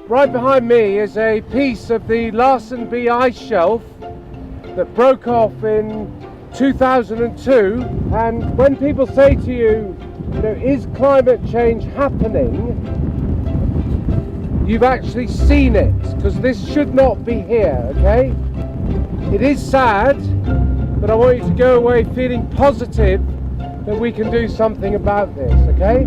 Right behind me is a piece of the Larsen B ice shelf that broke off in 2002, and when people say to you, is climate change happening, you've actually seen it, because this should not be here, okay? It is sad, but I want you to go away feeling positive that we can do something about this, okay?